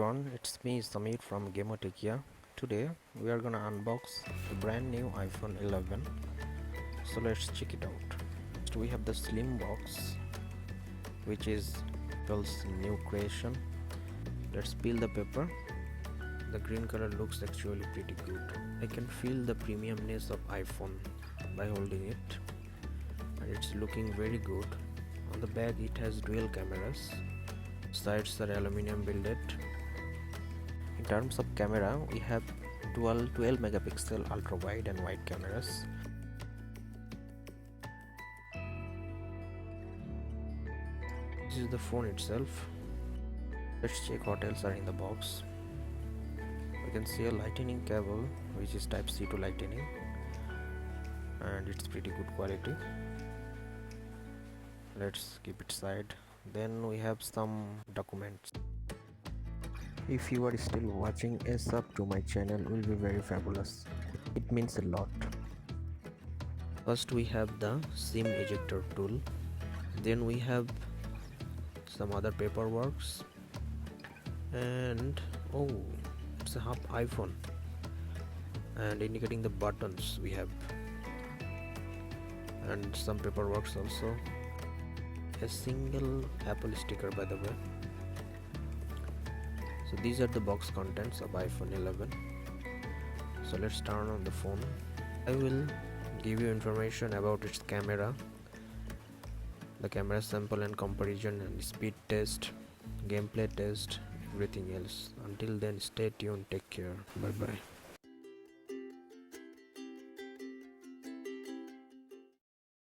everyone, it's me Samir from Gamertekia. Today we are gonna unbox a brand new iPhone 11. So let's check it out. First we have the slim box, which is Apple's new creation. Let's peel the paper. The green color looks actually pretty good. I can feel the premiumness of iPhone by holding it, and it's looking very good. On the back it has dual cameras. Sides are aluminum builded. In terms of camera, we have dual 12 megapixel ultra wide and wide cameras. This is the phone itself. Let's check what else are in the box. We can see a lightning cable, which is type C to lightning, and it's pretty good quality. Let's keep it aside. Then we have some documents. If you are still watching, a sub to my channel will be very fabulous. It means a lot. First we have the SIM ejector tool. Then we have some other paperworks, and oh, it's a half iPhone, and indicating the buttons we have, and some paperworks also. A single Apple sticker, by the way. So these are the box contents of iPhone 11. So let's turn on the phone. I will give you information about its camera, the camera sample and comparison, and speed test, gameplay test, everything else. Until then, stay tuned, take care, bye bye.